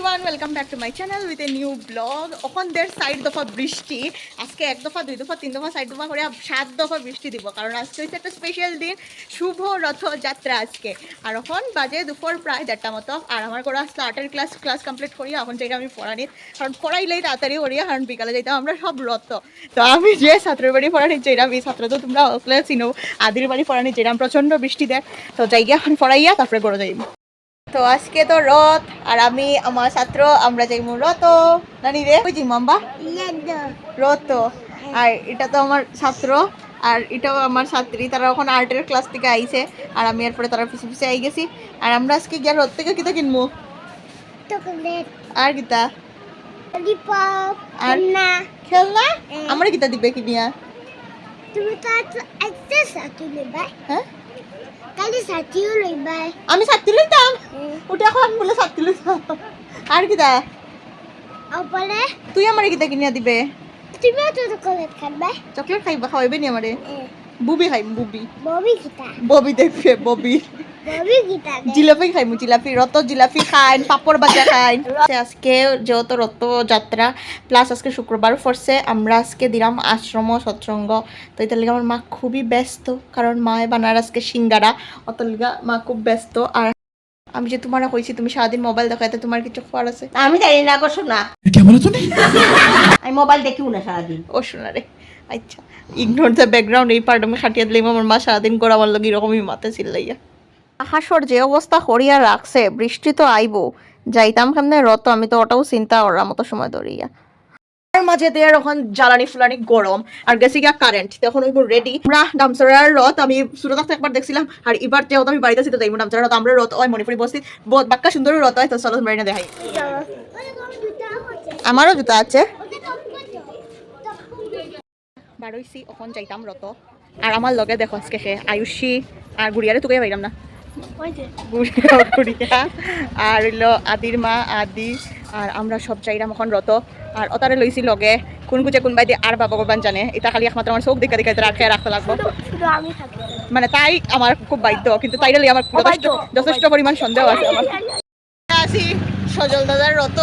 Everyone welcome back to my channel with a new blog. এখন দের side দফা বৃষ্টি, আজকে এক দফা দুই দফা তিন দফা সাইড দফা করে 7 দফা বৃষ্টি দিব, কারণ আজকে হচ্ছে একটা স্পেশাল দিন, শুভ রথযাত্রা আজকে। আর এখন বাজে দুপুর প্রায় 1:30 মতো। আর আমার করে আসলে আর্টের ক্লাস কমপ্লিট করি, এখন থেকে আমি পড়ানি, কারণ পড়াইলেই তাড়াতাড়ি করিয়া, কারণ বিকালে যাইতাম আমরা সব রথ। তো আমি যে ছাত্রের বাড়ি পড়ানি যেরাম, এই ছাত্র তো তোমরা ওকলে চিনো, আদির বাড়ি পড়ানি যেরাম প্রচণ্ড বৃষ্টি দেয়। তো যাইয়া এখন পড়াইয়া তারপরে গড়ে যাইব। তো আজকে তো রথ, আর আমি আমার ছাত্র আমরা যাইমু রথ নানি রে, ওই যাইমু আমরা রথ। আর এটা তো আমার ছাত্র, আর এটাও আমার ছাত্রী, তারা এখন আর্টের ক্লাস থেকে আইছে, আর আমি এরপরে তারা পিছে পিছে আই গেছি। আর আমরা আজকে গিয়ে রথ থেকে কিতা কিনবো, আর কিতা আর খেলনা আমার কিতা দিবে কিনিয়া। হ্যাঁ আমি ছাত্রী লইতাম, ওটা এখন বলে ছাত্রী লইতাম। আর কিতা তুই আমার কিতা কিনিয়া দিবে, চকলেট খাইবা, খাওয়াইবে নি আমারে? বুবি খাইম, বুবি ববি দেখবে, ববি জিলাপি খাইমু, জিলাপি রত জিলাপি খাইন, পাপড় ভাজা খাইন। আজকে যেহেতু রথযাত্রা প্লাস আজকে শুক্রবার পড়ছে, আমরা আজকে দিলাম আশ্রম সৎসঙ্গ। তো এটার লিগে আমার মা খুবই ব্যস্ত, কারণ মায়ে বানার আজকে সিঙ্গারা, অত লিগা মা খুব ব্যস্ত। আর আমি যে তোমার কইছি তুমি সারাদিন মোবাইল দেখাইতে, তোমার কিছু খবর আছে? আমি জানি না গো শোনা, আমি মোবাইল দেখিও না সারাদিন। ও শোনা রে, আচ্ছা ইগনোর দ্য ব্যাকগ্রাউন্ড। এই পার্ট আমি খাটিয়ে দিলাম, আমার মা সারাদিন করে আমার লোক এরকমই মাথা চিল্লাইয়া। হাসর যে অবস্থা করিয়া রাখছে, বৃষ্টি তো আইবো, যাইতাম কেমনে রত, আমি তো ওটাও চিন্তা করার মতো সময় ধরিয়া। তার মাঝে দিয়ে এখন জ্বালানি ফুলানি গরম, আর গেছি গিয়া কারেন্ট, তখন ওই রেডি আমরা ডামসরার রথ, আমি সুরত একবার দেখছিলাম, আর এবার যেহেতু আমি বাড়িতে আছি তো যাইবো ডামসরার রথ। আমরা রথ হয় মণিপুরি বসছি, বাক্কা সুন্দর রথ হয়, তো চলো মারিনা দেখাই। আমারও জুতা আছে, বারোইছি এখন যাইতাম রত। আর আমার লগে দেখো আজকে সে আয়ুষী আর গুড়িয়ারে তুকে পাইলাম না, গুড়িয়া আর হইলো আদির মা আদি, আর আমরা সব চাইলাম এখন রত। আর অতারে লইছি লগে, কোন কুচে কোন বাইদি আর বাবা বাবান জানে, এটা খালি একমাত্র আমার চোখ দেখা দেখা রাখে রাখতে লাগবো, মানে তাই আমার খুব বাধ্য, কিন্তু তাইলে আমার যথেষ্ট পরিমাণ সন্দেহ আছে আমার। আছি সজল দাদার রত,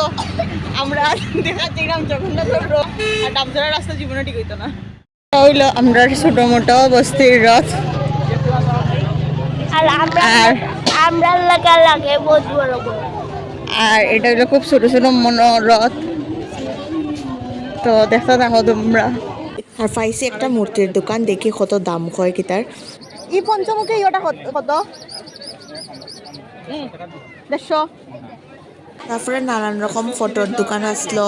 আমরা দেখা চাইলাম জগন্নাথের রথ, আর ডামসরার রাস্তা জীবনে ঠিক হইতো না। হইলো আমরা ছোট মোটো বস্তির রথ, আর এটা হইলো খুব ছোট ছোট মনোরথ। তো দেখতে থাকো তোমরা। আর পাইছি একটা মূর্তির দোকান, দেখি কত দাম হয় কি তার। ই পঞ্চমুখী ওটা কত 150। তারপরে নানান রকম ফটোর দোকান আসলো,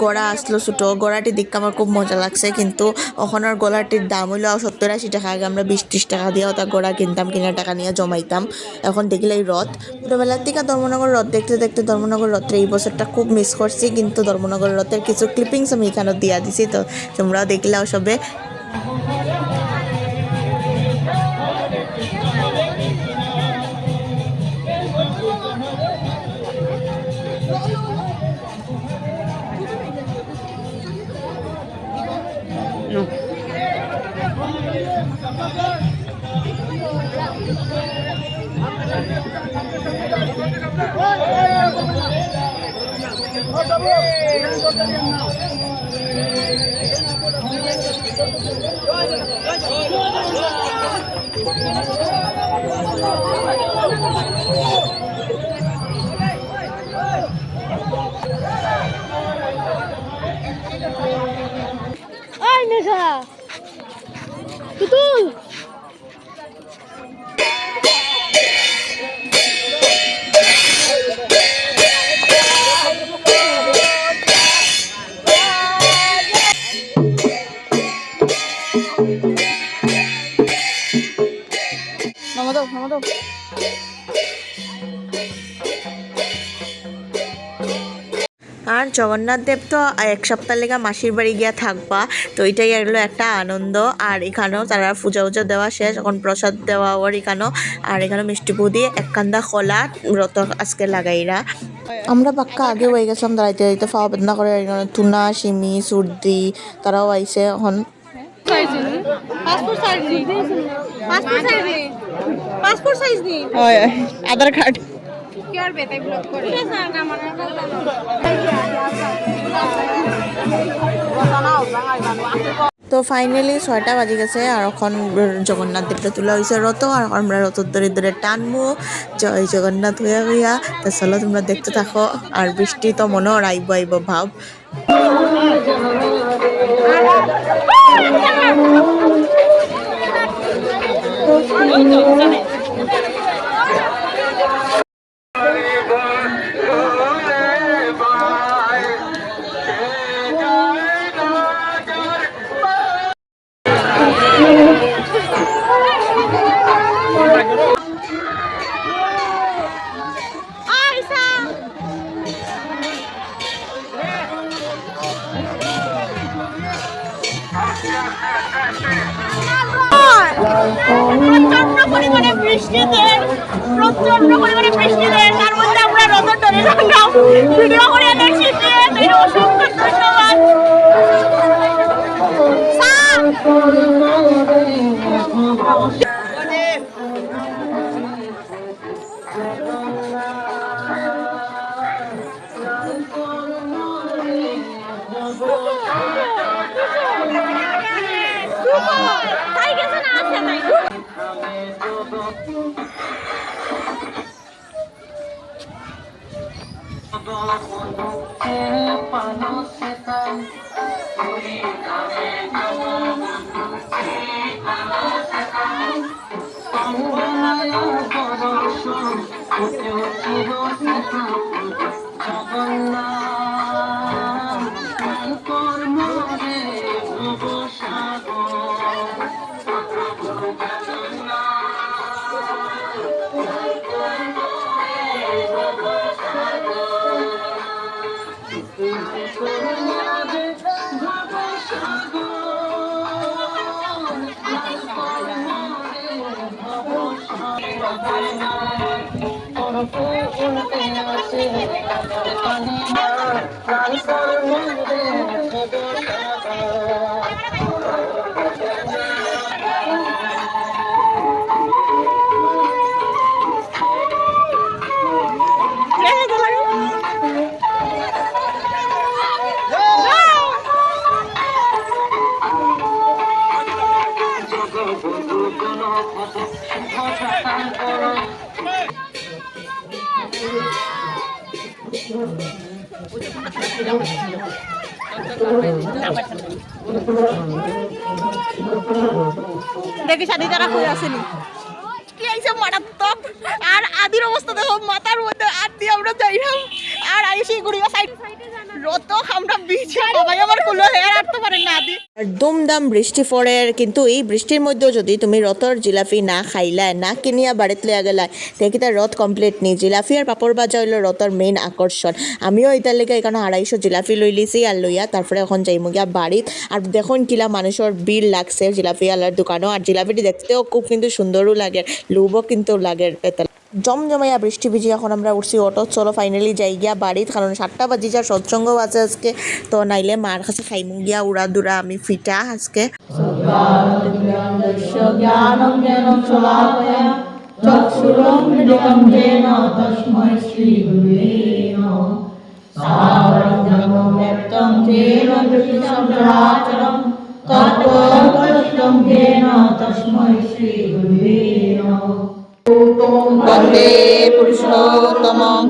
গড়া আসলো, ছোটো গড়াটি দেখতে আমার খুব মজা লাগছে, কিন্তু ওখানের গড়াটির দাম হইলো 70-80 টাকা। আগে আমরা 20-30 টাকা দিয়ে ওটা গড়া কিনতাম, কিনা টাকা নিয়ে জমাইতাম। এখন দেখলে এই রথ, ছোটোবেলার থেকে ধর্মনগর রথ দেখতে দেখতে ধর্মনগর রথের এই বছরটা খুব মিস করছি, কিন্তু ধর্মনগর রথের কিছু ক্লিপিংস আমি এখানে দিয়া দিছি, তো তোমরাও দেখলাও সবে। Ay, nega. Tutul. নামাদো আর জগন্নাথ দেব তো 1 সপ্তাহ লেগে মাসির বাড়ি গিয়া থাকবা, তো এটাই হলো একটা আনন্দ। আর এখানেও তারা পূজা উজা দেওয়া শেষ, এখন প্রসাদ দেওয়া ওর এখানেও। আর এখানে মিষ্টি পু দিয়ে 1 কান্দা খোলা রত আজকে লাগাইরা। আমরা বাক্কা আগে হয়ে গেছিলাম দাঁড়াইতে দাঁড়াইতে, ফাওয়া বেদনা করে। এখানে টুনা সিমি সুর্দি তারাও আইছে এখন। পাসপোর্ট সাইজ নি আধার কার্ড কি আর বেতাই ব্লগ করে তো ফাইনালি 6টা বাজে গেছে আর এখন জগন্নাথ দেবটা তোলা হয়েছে রথ আর আমরা রথ ধরে ধরে টানমু জয় জগন্নাথ হইয়া হইয়া। তো চলো তোমরা দেখতে থাকো আর বৃষ্টি তো মনে হয় আইব আইব ভাব। প্রচন্ড পরিমাণে বৃষ্টিতে তার মধ্যে আমরা রথ ধরে রাখলাম ভিডিও করে দেখছি অসংখ্য ধন্যবাদ। দেখি সাথে তারা হয়ে আসেনি কি আইসা মারাত্মক আর আদির অবস্থা দেখো মাথার মধ্যে আর দিয়ে আমরা যাইলাম আর আইসি গুড়িয়া সাইড রত আমরা বিছে বাবাই আমার কুলো হেয়ার আটতে পারেন না আদি দুমদাম বৃষ্টি পড়ে কিন্তু এই বৃষ্টির মধ্যেও যদি তুমি রথর জিলাপি না খাইলাই না কিনিয়া বাড়িতে লইয়া গেলাই দেখি তার রথ কমপ্লিট নেই। জিলাপি আর পাপড় ভাজা হইল রথর মেইন আকর্ষণ। আমিও এটার লেগে এখানে 250 জিলাপি লই লিছি আর লইয়া তারপরে এখন যাইমু গিয়া বাড়িত। আর দেখুন কিলা মানুষের ভিড় লাগছে জিলাপি আলার দোকানও আর জিলাপিটি দেখতেও খুব কিন্তু সুন্দরও লাগে লুবও কিন্তু লাগে পেতে জমজমাইয়া বৃষ্টি ভিজি এখন আমরা উঠছি অটো। চলো ফাইনালি যাই গিয়া বাড়িত কারণ 7টা বাজি যা সৎসঙ্গ আছে আজকে তো নাইলে মার কাছে খাইমু গিয়া উড়া দুরা আমি ফিটা আজকে বন্দে পুরুষোত্তমং